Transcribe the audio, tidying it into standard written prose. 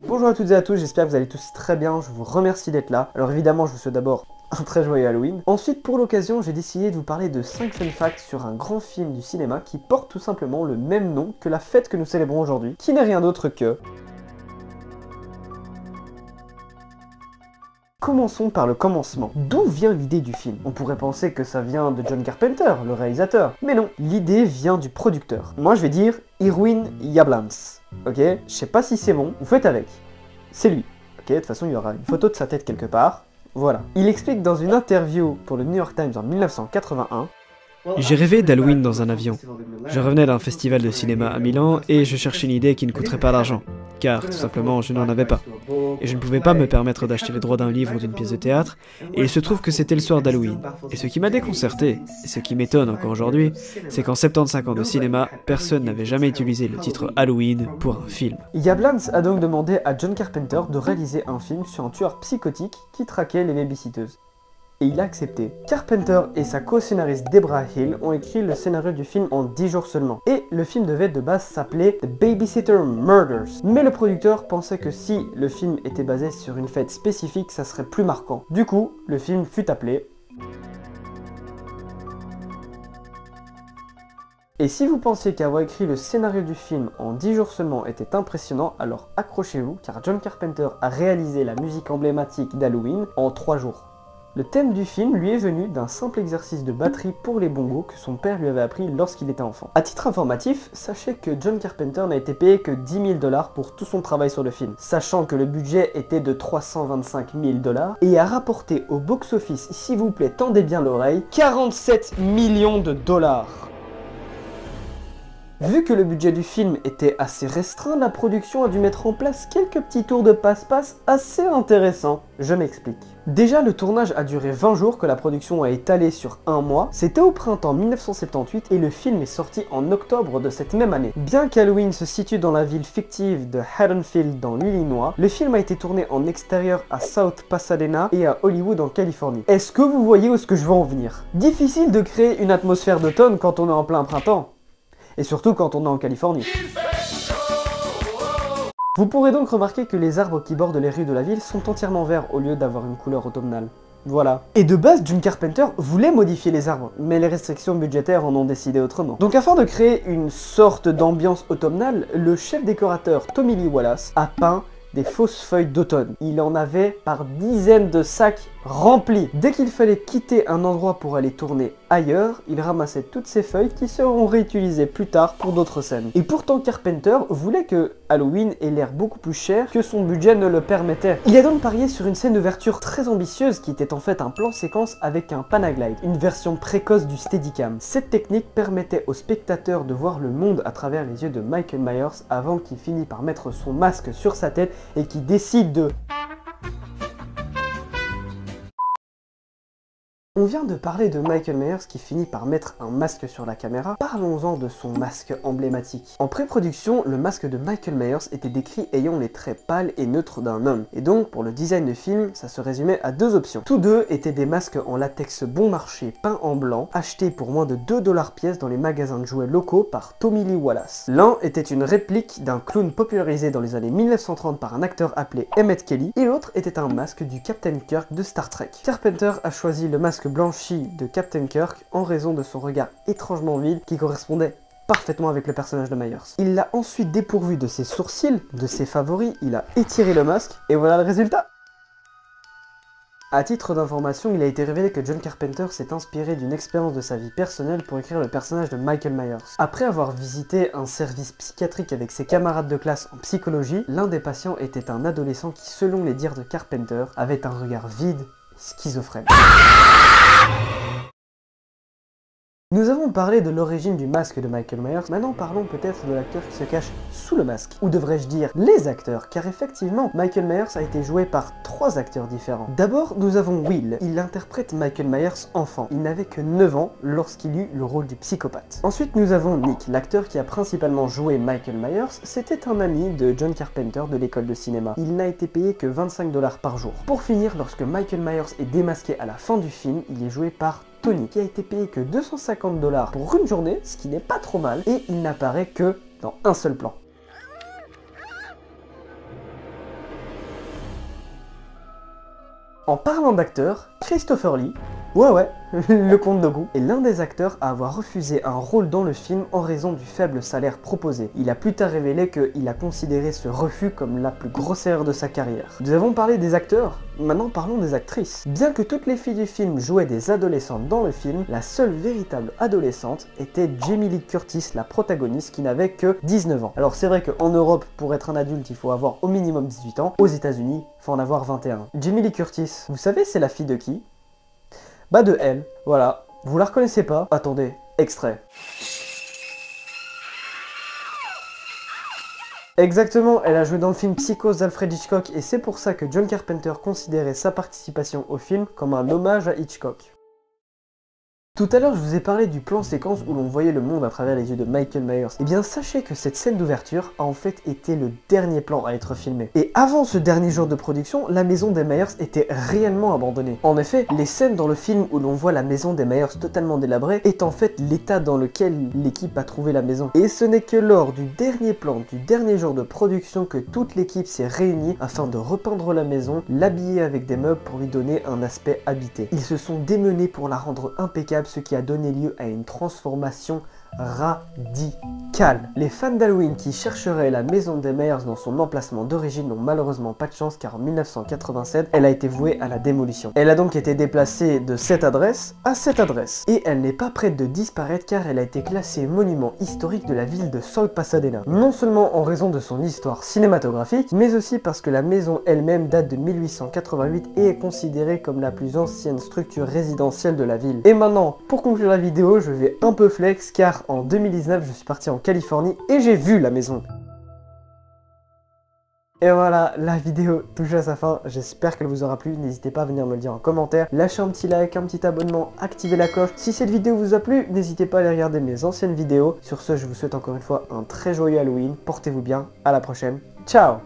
Bonjour à toutes et à tous, j'espère que vous allez tous très bien, je vous remercie d'être là. Alors évidemment, je vous souhaite d'abord un très joyeux Halloween. Ensuite, pour l'occasion, j'ai décidé de vous parler de 5 fun facts sur un grand film du cinéma qui porte tout simplement le même nom que la fête que nous célébrons aujourd'hui, qui n'est rien d'autre que... Commençons par le commencement. D'où vient l'idée du film? On pourrait penser que ça vient de John Carpenter, le réalisateur. Mais non, l'idée vient du producteur. Moi je vais dire Irwin Yablans. Ok? Je sais pas si c'est bon, vous faites avec. C'est lui. Ok, de toute façon il y aura une photo de sa tête quelque part. Voilà. Il explique dans une interview pour le New York Times en 1981. J'ai rêvé d'Halloween dans un avion. Je revenais d'un festival de cinéma à Milan et je cherchais une idée qui ne coûterait pas d'argent, car tout simplement je n'en avais pas. Et je ne pouvais pas me permettre d'acheter les droits d'un livre ou d'une pièce de théâtre, et il se trouve que c'était le soir d'Halloween. Et ce qui m'a déconcerté, et ce qui m'étonne encore aujourd'hui, c'est qu'en 75 ans de cinéma, personne n'avait jamais utilisé le titre Halloween pour un film. Yablans a donc demandé à John Carpenter de réaliser un film sur un tueur psychotique qui traquait les babysitteuses. Et il a accepté. Carpenter et sa co-scénariste Debra Hill ont écrit le scénario du film en 10 jours seulement. Et le film devait de base s'appeler The Babysitter Murders. Mais le producteur pensait que si le film était basé sur une fête spécifique, ça serait plus marquant. Du coup, le film fut appelé... Et si vous pensiez qu'avoir écrit le scénario du film en 10 jours seulement était impressionnant, alors accrochez-vous, car John Carpenter a réalisé la musique emblématique d'Halloween en 3 jours. Le thème du film lui est venu d'un simple exercice de batterie pour les bongos que son père lui avait appris lorsqu'il était enfant. A titre informatif, sachez que John Carpenter n'a été payé que 10 000 $ pour tout son travail sur le film, sachant que le budget était de 325 000 $ et a rapporté au box-office, s'il vous plaît, tendez bien l'oreille, 47 millions de $. Vu que le budget du film était assez restreint, la production a dû mettre en place quelques petits tours de passe-passe assez intéressants. Je m'explique. Déjà, le tournage a duré 20 jours que la production a étalé sur un mois. C'était au printemps 1978 et le film est sorti en octobre de cette même année. Bien qu'Halloween se situe dans la ville fictive de Haddonfield dans l'Illinois, le film a été tourné en extérieur à South Pasadena et à Hollywood en Californie. Est-ce que vous voyez où est-ce que je veux en venir? Difficile de créer une atmosphère d'automne quand on est en plein printemps. Et surtout quand on est en Californie. Vous pourrez donc remarquer que les arbres qui bordent les rues de la ville sont entièrement verts au lieu d'avoir une couleur automnale. Voilà. Et de base, John Carpenter voulait modifier les arbres, mais les restrictions budgétaires en ont décidé autrement. Donc afin de créer une sorte d'ambiance automnale, le chef décorateur Tommy Lee Wallace a peint des fausses feuilles d'automne. Il en avait par dizaines de sacs remplis. Dès qu'il fallait quitter un endroit pour aller tourner ailleurs, il ramassait toutes ces feuilles qui seront réutilisées plus tard pour d'autres scènes. Et pourtant Carpenter voulait que Halloween ait l'air beaucoup plus cher que son budget ne le permettait. Il a donc parié sur une scène d'ouverture très ambitieuse qui était en fait un plan séquence avec un Panaglide, une version précoce du Steadicam. Cette technique permettait aux spectateurs de voir le monde à travers les yeux de Michael Myers avant qu'il finisse par mettre son masque sur sa tête et qu'il décide de... On vient de parler de Michael Myers qui finit par mettre un masque sur la caméra. Parlons-en de son masque emblématique. En pré-production, le masque de Michael Myers était décrit ayant les traits pâles et neutres d'un homme. Et donc, pour le design de film, ça se résumait à deux options. Tous deux étaient des masques en latex bon marché peints en blanc, achetés pour moins de 2 $ pièce dans les magasins de jouets locaux par Tommy Lee Wallace. L'un était une réplique d'un clown popularisé dans les années 1930 par un acteur appelé Emmett Kelly, et l'autre était un masque du Captain Kirk de Star Trek. Carpenter a choisi le masque blanchi de Captain Kirk en raison de son regard étrangement vide qui correspondait parfaitement avec le personnage de Myers. Il l'a ensuite dépourvu de ses sourcils, de ses favoris, il a étiré le masque et voilà le résultat. À titre d'information, il a été révélé que John Carpenter s'est inspiré d'une expérience de sa vie personnelle pour écrire le personnage de Michael Myers. Après avoir visité un service psychiatrique avec ses camarades de classe en psychologie, l'un des patients était un adolescent qui, selon les dires de Carpenter, avait un regard vide, schizophrène. Nous avons parlé de l'origine du masque de Michael Myers, maintenant parlons peut-être de l'acteur qui se cache sous le masque. Ou devrais-je dire les acteurs, car effectivement, Michael Myers a été joué par 3 acteurs différents. D'abord, nous avons Will, il interprète Michael Myers enfant. Il n'avait que 9 ans lorsqu'il eut le rôle du psychopathe. Ensuite, nous avons Nick, l'acteur qui a principalement joué Michael Myers, c'était un ami de John Carpenter de l'école de cinéma. Il n'a été payé que 25 $ par jour. Pour finir, lorsque Michael Myers est démasqué à la fin du film, il est joué par Tony, qui a été payé que 250 $ pour une journée, ce qui n'est pas trop mal, et il n'apparaît que dans un seul plan. En parlant d'acteurs, Christopher Lee, ouais, le comte Dogu, est l'un des acteurs à avoir refusé un rôle dans le film en raison du faible salaire proposé. Il a plus tard révélé qu'il a considéré ce refus comme la plus grosse erreur de sa carrière. Nous avons parlé des acteurs, maintenant parlons des actrices. Bien que toutes les filles du film jouaient des adolescentes dans le film, la seule véritable adolescente était Jamie Lee Curtis, la protagoniste, qui n'avait que 19 ans. Alors c'est vrai qu'en Europe, pour être un adulte, il faut avoir au minimum 18 ans. Aux États-Unis, il faut en avoir 21. Jamie Lee Curtis, vous savez c'est la fille de qui? Bah de elle, voilà. Vous la reconnaissez pas? Attendez, extrait. Exactement, elle a joué dans le film Psychose d'Alfred Hitchcock et c'est pour ça que John Carpenter considérait sa participation au film comme un hommage à Hitchcock. Tout à l'heure, je vous ai parlé du plan séquence où l'on voyait le monde à travers les yeux de Michael Myers. Et bien, sachez que cette scène d'ouverture a en fait été le dernier plan à être filmé. Et avant ce dernier jour de production, la maison des Myers était réellement abandonnée. En effet, les scènes dans le film où l'on voit la maison des Myers totalement délabrée est en fait l'état dans lequel l'équipe a trouvé la maison. Et ce n'est que lors du dernier plan, du dernier jour de production que toute l'équipe s'est réunie afin de repeindre la maison, l'habiller avec des meubles pour lui donner un aspect habité. Ils se sont démenés pour la rendre impeccable, ce qui a donné lieu à une transformation radicale. Les fans d'Halloween qui chercheraient la maison des Myers dans son emplacement d'origine n'ont malheureusement pas de chance car en 1987, elle a été vouée à la démolition. Elle a donc été déplacée de cette adresse à cette adresse. Et elle n'est pas prête de disparaître car elle a été classée monument historique de la ville de South Pasadena. Non seulement en raison de son histoire cinématographique, mais aussi parce que la maison elle-même date de 1888 et est considérée comme la plus ancienne structure résidentielle de la ville. Et maintenant, pour conclure la vidéo, je vais un peu flex car en 2019, je suis parti en Californie et j'ai vu la maison. Et voilà, la vidéo touche à sa fin, j'espère qu'elle vous aura plu, n'hésitez pas à venir me le dire en commentaire, lâchez un petit like, un petit abonnement, activez la cloche. Si cette vidéo vous a plu, n'hésitez pas à aller regarder mes anciennes vidéos. Sur ce, je vous souhaite encore une fois un très joyeux Halloween, portez-vous bien, à la prochaine, ciao!